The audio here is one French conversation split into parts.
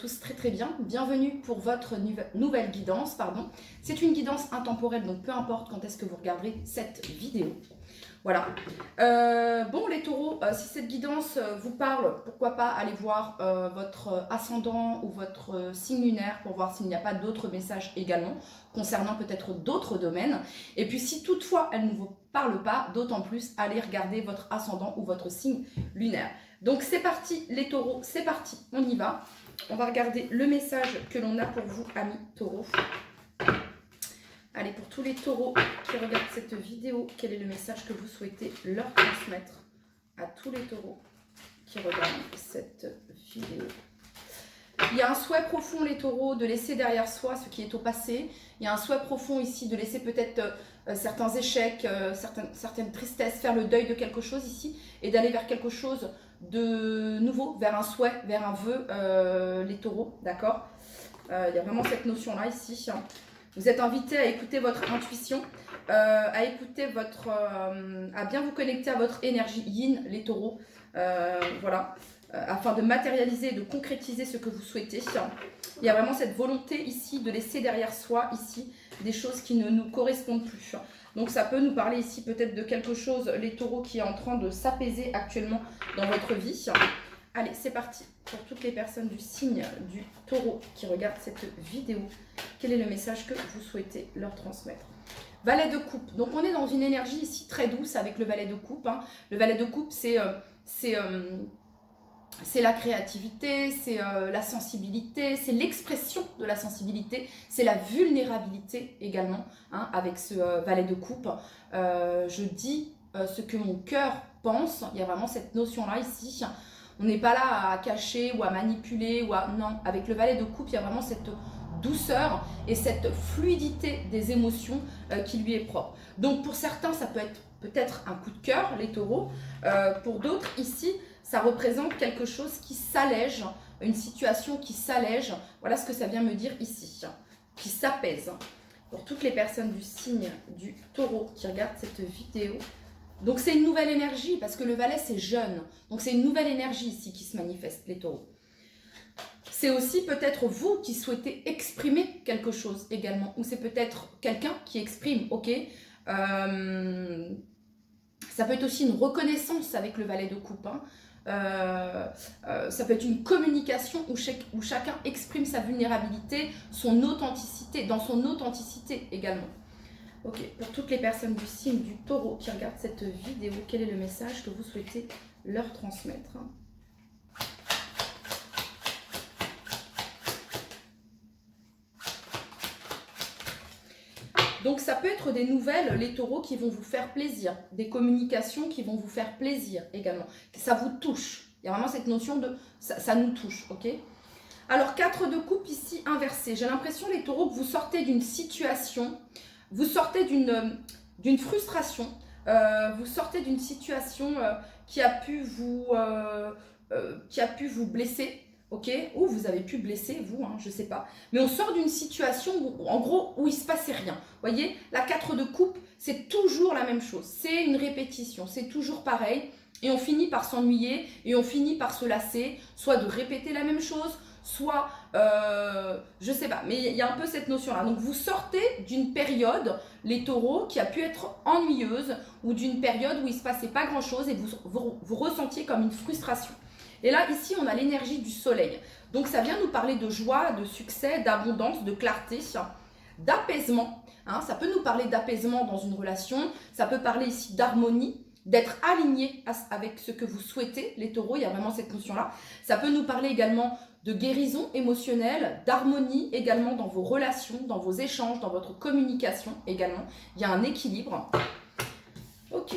tous très très bien. Bienvenue pour votre nouvelle guidance, pardon. C'est une guidance intemporelle, donc peu importe quand est-ce que vous regarderez cette vidéo. Voilà. Bon les taureaux, si cette guidance vous parle, pourquoi pas aller voir votre ascendant ou votre signe lunaire pour voir s'il n'y a pas d'autres messages également concernant peut-être d'autres domaines. Et puis si toutefois elle ne vous parle pas, d'autant plus allez regarder votre ascendant ou votre signe lunaire. Donc c'est parti les taureaux, c'est parti, on y va. On va regarder le message que l'on a pour vous, amis taureaux. Allez, pour tous les taureaux qui regardent cette vidéo, quel est le message que vous souhaitez leur transmettre à tous les taureaux qui regardent cette vidéo? Il y a un souhait profond, les taureaux, de laisser derrière soi ce qui est au passé. Il y a un souhait profond ici de laisser peut-être certains échecs, certaines tristesses, faire le deuil de quelque chose ici et d'aller vers quelque chose de nouveau, vers un souhait, vers un vœu, les taureaux, d'accord? Il y a vraiment cette notion-là ici. Vous êtes invité à écouter votre intuition, à écouter votre, à bien vous connecter à votre énergie yin, les taureaux, voilà, afin de matérialiser et de concrétiser ce que vous souhaitez. Il y a vraiment cette volonté ici de laisser derrière soi ici des choses qui ne nous correspondent plus. Donc ça peut nous parler ici peut-être de quelque chose, les taureaux, qui est en train de s'apaiser actuellement dans votre vie. Allez, c'est parti pour toutes les personnes du signe du taureau qui regardent cette vidéo. Quel est le message que vous souhaitez leur transmettre? Valet de coupe. Donc on est dans une énergie ici très douce avec le valet de coupe. Hein. Le valet de coupe, c'est la créativité, c'est la sensibilité, c'est l'expression de la sensibilité, c'est la vulnérabilité également, hein, avec ce valet de coupe. Je dis ce que mon cœur pense. Il y a vraiment cette notion-là ici. On n'est pas là à cacher ou à manipuler ou à... Non, avec le valet de coupe, il y a vraiment cette douceur et cette fluidité des émotions qui lui est propre. Donc pour certains, ça peut être peut-être un coup de cœur, les taureaux. Pour d'autres, ici, ça représente quelque chose qui s'allège, une situation qui s'allège. Voilà ce que ça vient me dire ici, qui s'apaise. Pour toutes les personnes du signe du taureau qui regardent cette vidéo, donc c'est une nouvelle énergie, parce que le valet c'est jeune. Donc c'est une nouvelle énergie ici qui se manifeste, les taureaux. C'est aussi peut-être vous qui souhaitez exprimer quelque chose également. Ou c'est peut-être quelqu'un qui exprime, ok. Ça peut être aussi une reconnaissance avec le valet de coupe. Hein. Ça peut être une communication où chacun exprime sa vulnérabilité, son authenticité, dans son authenticité également. Ok, pour toutes les personnes du signe du taureau qui regardent cette vidéo, quel est le message que vous souhaitez leur transmettre? Donc ça peut être des nouvelles, les taureaux, qui vont vous faire plaisir, des communications qui vont vous faire plaisir également. Ça vous touche, il y a vraiment cette notion de ça nous touche, ok? Alors 4 de coupe ici inversé, j'ai l'impression les taureaux que vous sortez d'une situation... Vous sortez d'une frustration, vous sortez d'une situation qui a pu vous blesser, ok? Ou vous avez pu blesser, vous, hein, je ne sais pas. Mais on sort d'une situation, où, en gros, où il ne se passait rien. Vous voyez, la 4 de coupe, c'est toujours la même chose. C'est une répétition, c'est toujours pareil. Et on finit par s'ennuyer, et on finit par se lasser, soit de répéter la même chose, soit, je sais pas, mais il y a un peu cette notion-là. Donc vous sortez d'une période, les taureaux, qui a pu être ennuyeuse, ou d'une période où il ne se passait pas grand-chose, et vous ressentiez comme une frustration. Et là, ici, on a l'énergie du soleil. Donc ça vient nous parler de joie, de succès, d'abondance, de clarté, d'apaisement. Hein. Ça peut nous parler d'apaisement dans une relation, ça peut parler ici d'harmonie, d'être aligné avec ce que vous souhaitez, les taureaux, il y a vraiment cette notion-là. Ça peut nous parler également de guérison émotionnelle, d'harmonie également dans vos relations, dans vos échanges, dans votre communication également. Il y a un équilibre. Ok.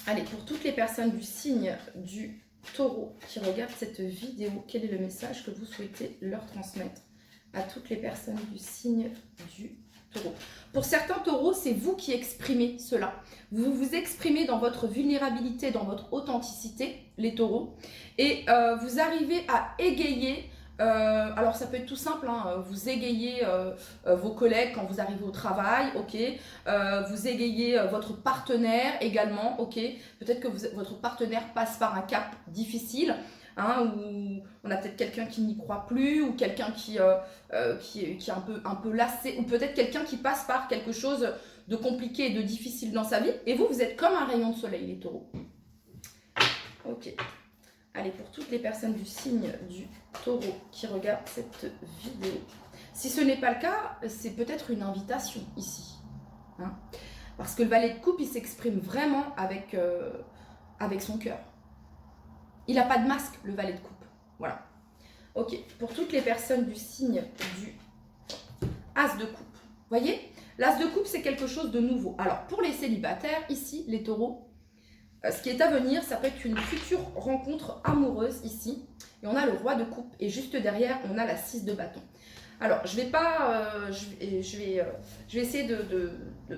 Allez, pour toutes les personnes du signe du taureau qui regardent cette vidéo, quel est le message que vous souhaitez leur transmettre à toutes les personnes du signe du taureau? Pour certains taureaux, c'est vous qui exprimez cela. Vous vous exprimez dans votre vulnérabilité, dans votre authenticité, les taureaux, et vous arrivez à égayer, alors ça peut être tout simple, hein, vous égayez vos collègues quand vous arrivez au travail, ok, vous égayez votre partenaire également, ok, peut-être que votre partenaire passe par un cap difficile, hein, ou on a peut-être quelqu'un qui n'y croit plus, ou quelqu'un qui est un peu lassé, ou peut-être quelqu'un qui passe par quelque chose de compliqué et de difficile dans sa vie, et vous, vous êtes comme un rayon de soleil, les taureaux. Ok. Allez, pour toutes les personnes du signe du taureau qui regardent cette vidéo, si ce n'est pas le cas, c'est peut-être une invitation ici. Hein, parce que le valet de coupe, il s'exprime vraiment avec son cœur. Il n'a pas de masque, le valet de coupe. Voilà. Ok, pour toutes les personnes du signe du as de coupe. Voyez, l'as de coupe, c'est quelque chose de nouveau. Alors, pour les célibataires, ici, les taureaux, ce qui est à venir, ça peut être une future rencontre amoureuse ici. Et on a le roi de coupe. Et juste derrière, on a la 6 de bâton. Alors, je vais pas... je vais essayer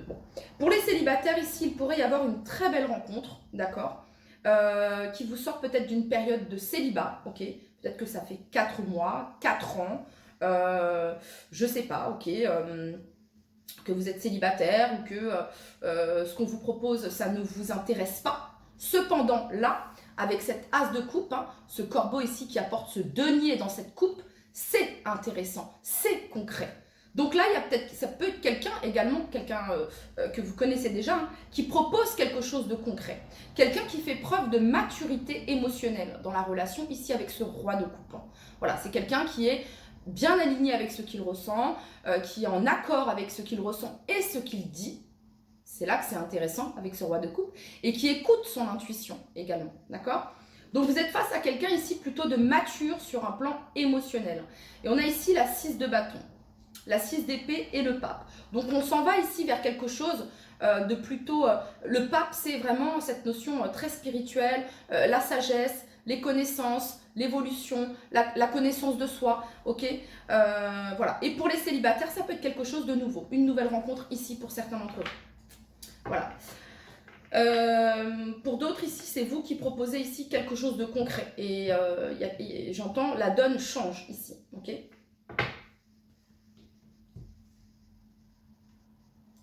bon. Pour les célibataires, ici, il pourrait y avoir une très belle rencontre, d'accord, qui vous sort peut-être d'une période de célibat, ok. Peut-être que ça fait 4 mois, 4 ans, je sais pas, ok, que vous êtes célibataire ou que ce qu'on vous propose, ça ne vous intéresse pas. Cependant, là, avec cette as de coupe, hein, ce corbeau ici qui apporte ce denier dans cette coupe, c'est intéressant, c'est concret. Donc là, ça peut être quelqu'un également, quelqu'un que vous connaissez déjà, hein, qui propose quelque chose de concret. Quelqu'un qui fait preuve de maturité émotionnelle dans la relation ici avec ce roi de coupe. Hein. Voilà, c'est quelqu'un qui est bien aligné avec ce qu'il ressent, qui est en accord avec ce qu'il ressent et ce qu'il dit. C'est là que c'est intéressant avec ce roi de coupe. Et qui écoute son intuition également, d'accord ? Donc vous êtes face à quelqu'un ici plutôt de mature sur un plan émotionnel. Et on a ici la 6 de bâton, la 6 d'épée et le pape. Donc on s'en va ici vers quelque chose de plutôt... le pape, c'est vraiment cette notion très spirituelle, la sagesse, les connaissances, l'évolution, la connaissance de soi, ok, voilà. Et pour les célibataires, ça peut être quelque chose de nouveau, une nouvelle rencontre ici pour certains d'entre eux. Voilà. Pour d'autres ici, c'est vous qui proposez ici quelque chose de concret. Et j'entends, la donne change ici, ok.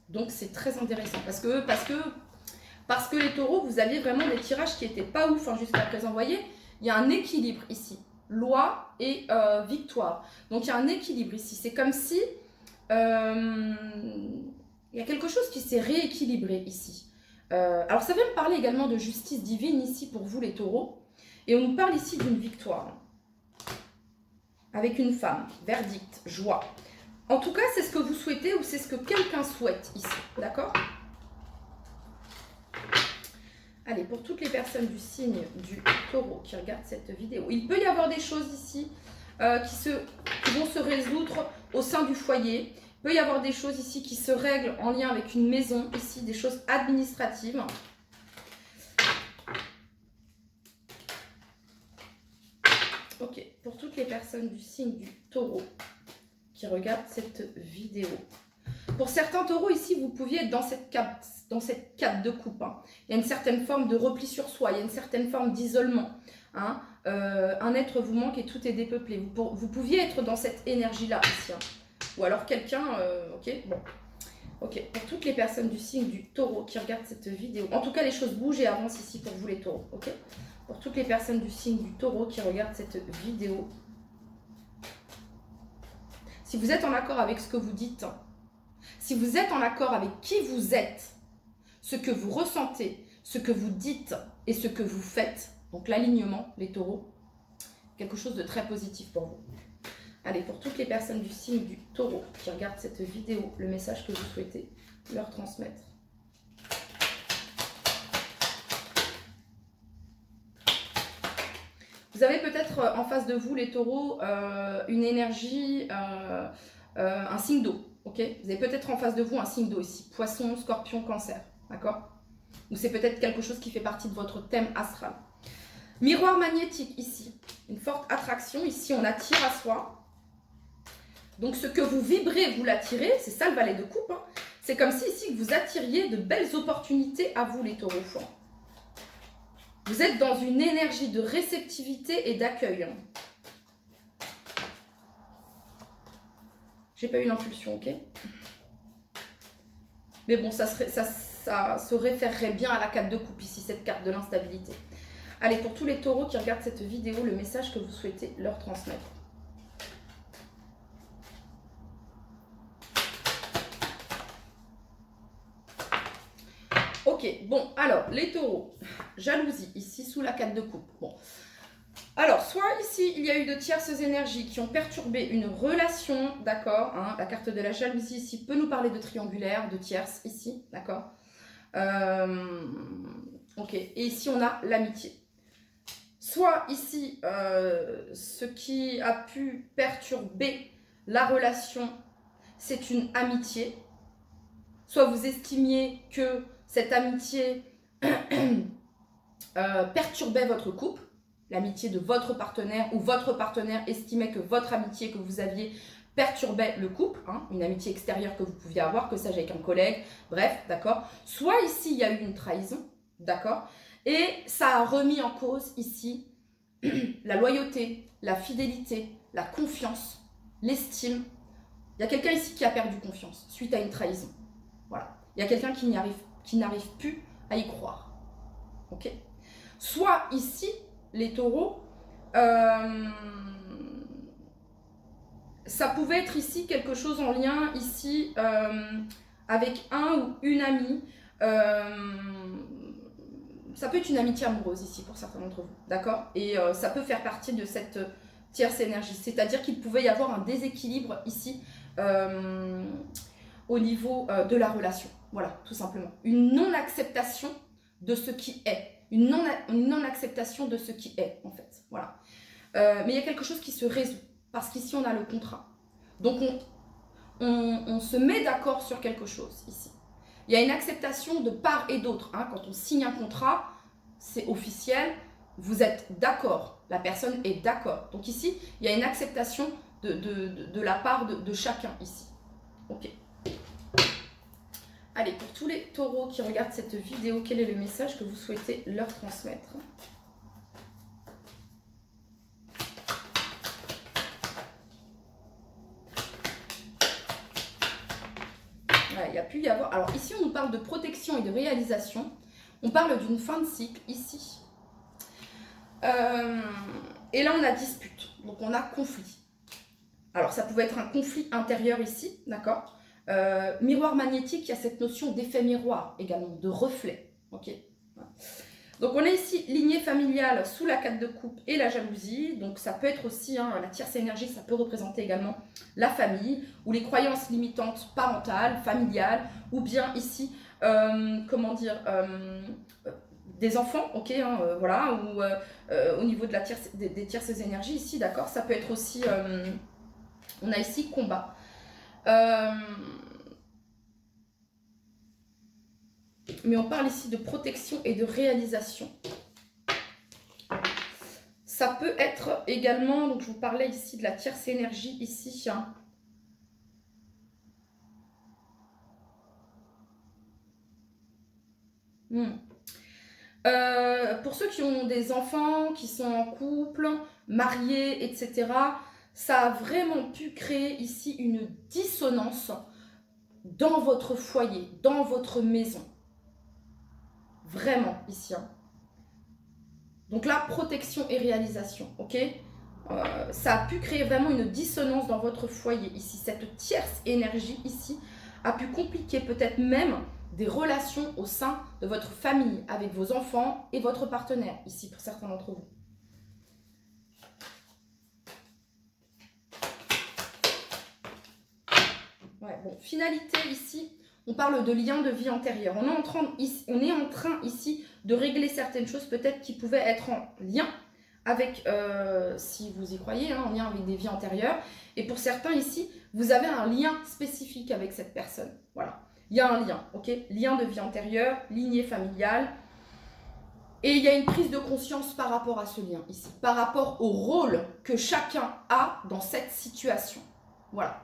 Donc c'est très intéressant parce que les taureaux, vous aviez vraiment des tirages qui n'étaient pas ouf hein, jusqu'à présent. Vous voyez, il y a un équilibre ici, loi et victoire. Donc il y a un équilibre ici. C'est comme si il y a quelque chose qui s'est rééquilibré ici. Alors ça vient me parler également de justice divine ici pour vous les taureaux. Et on nous parle ici d'une victoire. Avec une femme, verdict, joie. En tout cas, c'est ce que vous souhaitez ou c'est ce que quelqu'un souhaite ici. D'accord ? Allez, pour toutes les personnes du signe du taureau qui regardent cette vidéo, il peut y avoir des choses ici qui vont se résoudre au sein du foyer. Il peut y avoir des choses ici qui se règlent en lien avec une maison, ici, des choses administratives. Ok, pour toutes les personnes du signe du taureau qui regardent cette vidéo. Pour certains taureaux ici, vous pouviez être dans cette cape de coupe. Hein. Il y a une certaine forme de repli sur soi, il y a une certaine forme d'isolement. Hein. Un être vous manque et tout est dépeuplé. Vous pouviez être dans cette énergie-là ici. Hein. Ou alors quelqu'un, ok, bon. Ok, pour toutes les personnes du signe du taureau qui regardent cette vidéo. En tout cas, les choses bougent et avancent ici pour vous les taureaux. Ok. Pour toutes les personnes du signe du taureau qui regardent cette vidéo. Si vous êtes en accord avec ce que vous dites, si vous êtes en accord avec qui vous êtes, ce que vous ressentez, ce que vous dites et ce que vous faites, donc l'alignement, les taureaux, quelque chose de très positif pour vous. Allez, pour toutes les personnes du signe du taureau qui regardent cette vidéo, le message que vous souhaitez leur transmettre. Vous avez peut-être en face de vous, les taureaux, une énergie, un signe d'eau. Okay, vous avez peut-être en face de vous un signe d'eau ici, poisson, scorpion, cancer, d'accord? Ou c'est peut-être quelque chose qui fait partie de votre thème astral. Miroir magnétique ici, une forte attraction, ici on attire à soi. Donc ce que vous vibrez, vous l'attirez, c'est ça le valet de coupe. Hein. C'est comme si ici vous attiriez de belles opportunités à vous les taureaux. Vous êtes dans une énergie de réceptivité et d'accueil. Hein. J'ai pas eu l'impulsion, ok? Mais bon, ça se référerait bien à la carte de coupe ici, cette carte de l'instabilité. Allez, pour tous les taureaux qui regardent cette vidéo, le message que vous souhaitez leur transmettre. Ok, bon, alors, les taureaux, jalousie, ici, sous la 4 de coupe. Bon, alors, soit ici, il y a eu de tierces énergies qui ont perturbé une relation, d'accord, hein, la carte de la jalousie ici peut nous parler de triangulaire, de tierces, ici, d'accord. Ok, et ici, on a l'amitié. Soit ici, ce qui a pu perturber la relation, c'est une amitié. Soit vous estimiez que cette amitié perturbait votre couple, l'amitié de votre partenaire, ou votre partenaire estimait que votre amitié que vous aviez perturbait le couple, hein, une amitié extérieure que vous pouviez avoir, que ça avec un collègue, bref, d'accord. Soit ici, il y a eu une trahison, d'accord, et ça a remis en cause ici la loyauté, la fidélité, la confiance, l'estime. Il y a quelqu'un ici qui a perdu confiance suite à une trahison. Voilà. Il y a quelqu'un qui n'arrive plus à y croire. Ok. Soit ici, les taureaux, ça pouvait être ici quelque chose en lien ici avec un ou une amie. Ça peut être une amitié amoureuse ici pour certains d'entre vous, d'accord. Et ça peut faire partie de cette tierce énergie. C'est-à-dire qu'il pouvait y avoir un déséquilibre ici au niveau de la relation. Voilà, tout simplement. Une non-acceptation de ce qui est. Une non-acceptation de ce qui est, en fait. Voilà. Mais il y a quelque chose qui se résout. Parce qu'ici, on a le contrat. Donc, on se met d'accord sur quelque chose, ici. Il y a une acceptation de part et d'autre. Hein. Quand on signe un contrat, c'est officiel. Vous êtes d'accord. La personne est d'accord. Donc ici, il y a une acceptation de la part de chacun, ici. Ok. Allez, pour tous les taureaux qui regardent cette vidéo, quel est le message que vous souhaitez leur transmettre? Il y a pu y avoir... Alors ici, on nous parle de protection et de réalisation. On parle d'une fin de cycle, ici. Et là, on a dispute. Donc, on a conflit. Alors, ça pouvait être un conflit intérieur ici, d'accord. Miroir magnétique, il y a cette notion d'effet miroir également, de reflet. Ok. Donc, on est ici lignée familiale sous la 4 de coupe et la jalousie. Donc, ça peut être aussi, hein, la tierce énergie, ça peut représenter également la famille ou les croyances limitantes parentales, familiales, ou bien ici, comment dire, des enfants, ok, hein, voilà, ou au niveau de la des tierces énergies ici, d'accord, ça peut être aussi, on a ici combat. Mais on parle ici de protection et de réalisation. Ça peut être également, donc je vous parlais ici de la tierce énergie ici, hein. Pour ceux qui ont des enfants, qui sont en couple, mariés, etc., ça a vraiment pu créer ici une dissonance dans votre foyer, dans votre maison. Vraiment, ici. Hein. Donc là, protection et réalisation, ok. Ça a pu créer vraiment une dissonance dans votre foyer, ici. Cette tierce énergie, ici, a pu compliquer peut-être même des relations au sein de votre famille, avec vos enfants et votre partenaire, ici, pour certains d'entre vous. Ouais, bon, finalité ici, on parle de lien de vie antérieur. On est en train ici de régler certaines choses peut-être qui pouvaient être en lien avec, si vous y croyez, hein, en lien avec des vies antérieures. Et pour certains ici, vous avez un lien spécifique avec cette personne. Voilà, il y a un lien, ok? Lien de vie antérieure, lignée familiale. Et il y a une prise de conscience par rapport à ce lien ici, par rapport au rôle que chacun a dans cette situation. Voilà.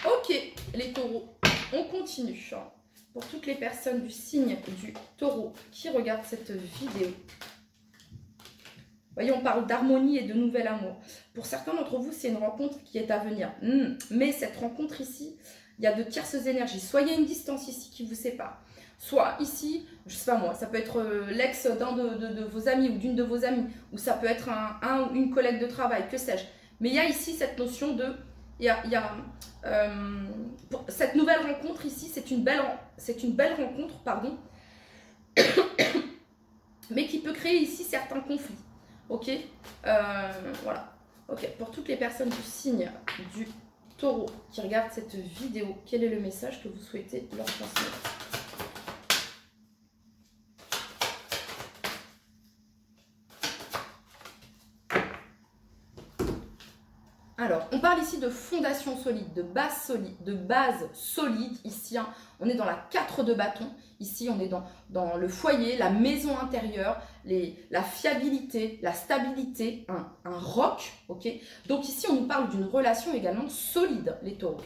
Ok, les taureaux, on continue. Pour toutes les personnes du signe du taureau qui regardent cette vidéo. Vous voyez, on parle d'harmonie et de nouvel amour. Pour certains d'entre vous, c'est une rencontre qui est à venir. Mais cette rencontre ici, il y a de tierces énergies. Soit il y a une distance ici qui vous sépare, Soit ici, je sais pas moi, ça peut être l'ex d'un de vos amis ou d'une de vos amies, ou ça peut être un ou une collègue de travail, que sais-je. Mais il y a ici cette notion de... cette nouvelle rencontre ici, c'est une belle rencontre, pardon, mais qui peut créer ici certains conflits. Ok, voilà. Ok, pour toutes les personnes du signe du Taureau qui regardent cette vidéo, quel est le message que vous souhaitez leur transmettre? Alors, on parle ici de fondation solide, de base solide. Ici, hein, on est dans la 4 de bâton. Ici, on est dans le foyer, la maison intérieure, la fiabilité, la stabilité, un roc. Ok. Donc ici, on nous parle d'une relation également solide, les taureaux.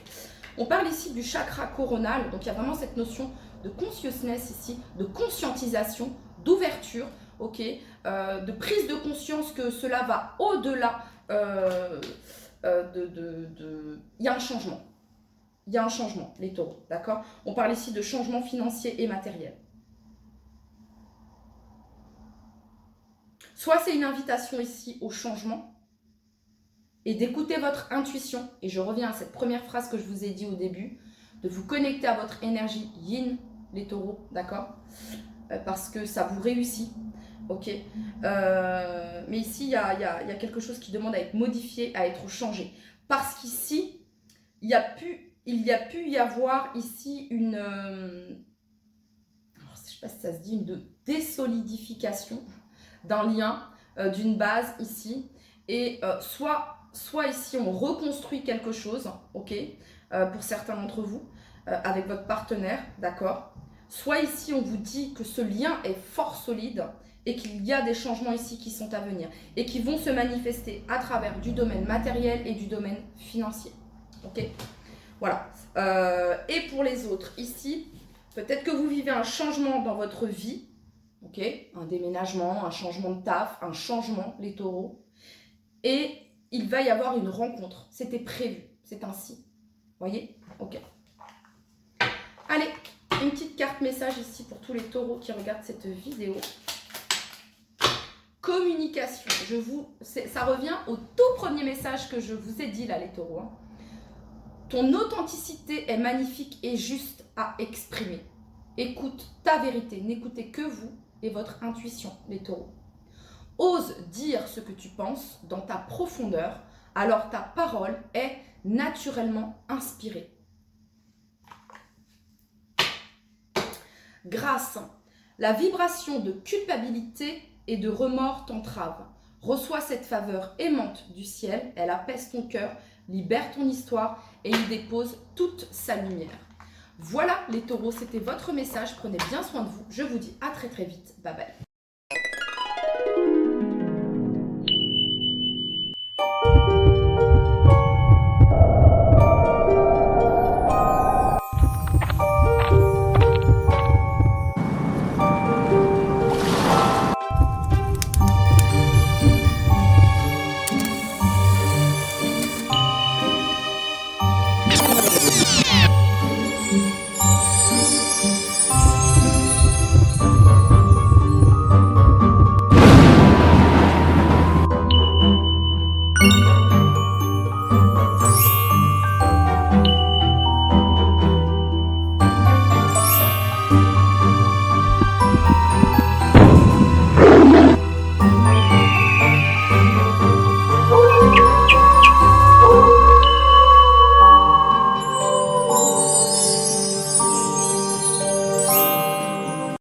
On parle ici du chakra coronal. Donc, il y a vraiment cette notion de consciousness ici, de conscientisation, d'ouverture, ok, de prise de conscience que cela va au-delà... il y a un changement. Il y a un changement, les taureaux, d'accord? On parle ici de changement financier et matériel. Soit c'est une invitation ici au changement et d'écouter votre intuition. Et je reviens à cette première phrase que je vous ai dit au début, de vous connecter à votre énergie yin, les taureaux, d'accord? Parce que ça vous réussit. Ok, mais ici, il y a quelque chose qui demande à être modifié, à être changé. Parce qu'ici, il y a pu y avoir ici une... alors, je ne sais pas si ça se dit, une désolidification d'un lien, d'une base ici. Et soit ici, on reconstruit quelque chose, ok, pour certains d'entre vous, avec votre partenaire, d'accord. Soit ici, on vous dit que ce lien est fort solide et qu'il y a des changements ici qui sont à venir et qui vont se manifester à travers du domaine matériel et du domaine financier. Ok, voilà. Et pour les autres, ici, peut-être que vous vivez un changement dans votre vie, ok, un déménagement, un changement de taf, un changement, les taureaux, et il va y avoir une rencontre. C'était prévu, c'est ainsi. Voyez? Ok. Allez, une petite carte message ici pour tous les taureaux qui regardent cette vidéo. Communication. Ça revient au tout premier message que je vous ai dit là, les taureaux. Hein. Ton authenticité est magnifique et juste à exprimer. Écoute ta vérité. N'écoutez que vous et votre intuition, les taureaux. Ose dire ce que tu penses dans ta profondeur, alors ta parole est naturellement inspirée. Grâce, la vibration de culpabilité et de remords t'entrave. Reçois cette faveur aimante du ciel, elle apaise ton cœur, libère ton histoire et y dépose toute sa lumière. Voilà les taureaux, c'était votre message, prenez bien soin de vous, je vous dis à très très vite, bye bye.